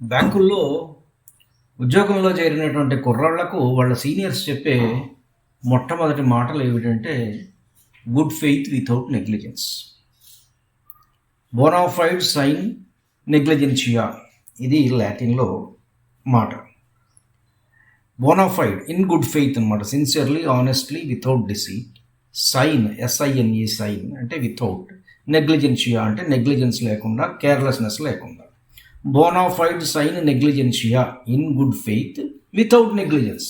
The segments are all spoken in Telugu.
బ్యాంకుల్లో ఉద్యోగంలో చేరినటువంటి కుర్రాళ్లకు వాళ్ళ సీనియర్స్ చెప్పే మొట్టమొదటి మాటలు ఏమిటంటే good faith without negligence, bona fide sine negligentia, ఇది లాటిన్లో మాట. బోనాఫైడ్ ఇన్ గుడ్ ఫెయిత్ అనమాట, sincerely honestly without deceit. Sine SINE sine అంటే వితౌట్, నెగ్లిజెన్షియా అంటే నెగ్లిజెన్స్ లేకుండా, కేర్లెస్నెస్ లేకుండా. Bona fide sine negligentia in good faith without negligence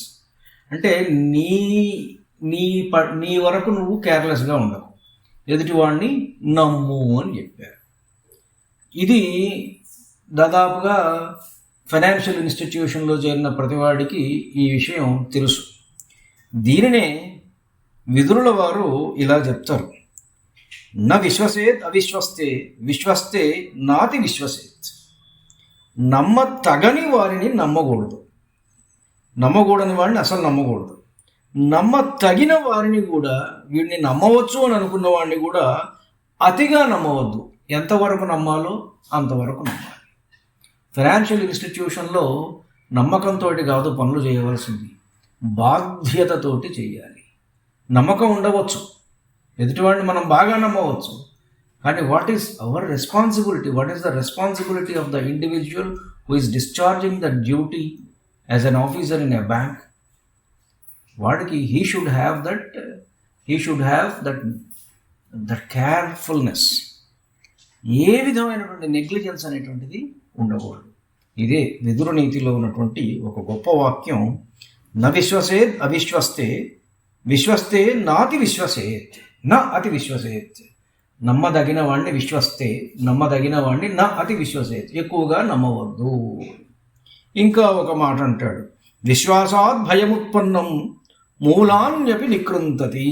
అంటే నీ నీ నీ వరకు నువ్వు కేర్లెస్గా ఉండవు, ఎదుటివాడిని నమ్ము అని చెప్పారు. ఇది దాదాపుగా ఫైనాన్షియల్ ఇన్స్టిట్యూషన్లో చేరిన ప్రతివాడికి ఈ విషయం తెలుసు. దీనినే విదురుల వారు ఇలా చెప్తారు: న విశ్వసేత్ అవిశ్వస్తే, విశ్వస్తే నాతి విశ్వసేత్. నమ్మతగని వారిని నమ్మకూడదు, నమ్మకూడని వాడిని అసలు నమ్మకూడదు. నమ్మతగిన వారిని కూడా, వీడిని నమ్మవచ్చు అని అనుకున్న వాడిని కూడా అతిగా నమ్మవద్దు. ఎంతవరకు నమ్మాలో అంతవరకు నమ్మాలి. ఫైనాన్షియల్ ఇన్స్టిట్యూషన్లో నమ్మకంతో కాదు పనులు చేయవలసింది, బాధ్యతతోటి చేయాలి. నమ్మకం ఉండవచ్చు, ఎదుటివాడిని మనం బాగా నమ్మవచ్చు, కానీ what is our responsibility? What is the responsibility of the individual who is discharging the duty as an officer in a bank? వాడికి he should have that carefulness. ఏ విధమైనటువంటి నెగ్లిజెన్స్ అనేటువంటిది ఉండకూడదు. ఇదే విదుర నీతిలో ఉన్నటువంటి ఒక గొప్ప వాక్యం. న విశ్వసేత్ అవిశ్వస్తే, విశ్వస్తే నాతి విశ్వసేత్, నా అతి విశ్వసేత్. నమ్మదగిన వాడిని విశ్వస్తే, నమ్మదగిన వాడిని నా అతి విశ్వసేత్, ఎక్కువగా నమ్మవద్దు. ఇంకా ఒక మాట అంటాడు, విశ్వాసాత్ భయముత్పన్నం మూలాన్యపి నికృంతతి.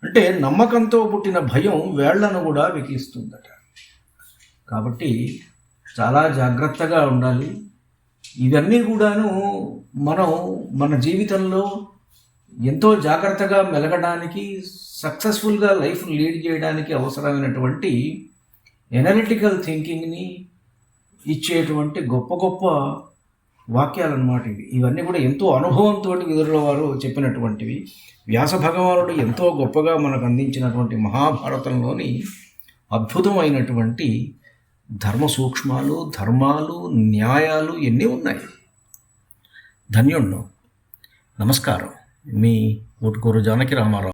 అంటే నమ్మకంతో పుట్టిన భయం వేళ్లను కూడా వికిస్తుందట. కాబట్టి చాలా జాగ్రత్తగా ఉండాలి. ఇవన్నీ కూడాను మనం మన జీవితంలో ఎంతో జాగ్రత్తగా మెలగడానికి, సక్సెస్ఫుల్గా లైఫ్ లీడ్ చేయడానికి అవసరమైనటువంటి ఎనలిటికల్ థింకింగ్ని ఇచ్చేటువంటి గొప్ప గొప్ప వాక్యాలు అన్నమాట ఇవి. ఇవన్నీ కూడా ఎంతో అనుభవంతో విదురుల వారు చెప్పినటువంటివి. వ్యాస భగవానుడు ఎంతో గొప్పగా మనకు అందించినటువంటి మహాభారతంలోని అద్భుతమైనటువంటి ధర్మ సూక్ష్మాలు, ధర్మాలు, న్యాయాలు ఎన్ని ఉన్నాయి. ధన్యుణ్ణు. నమస్కారం. మీ ఊటుకూరు జానకి రామారావు.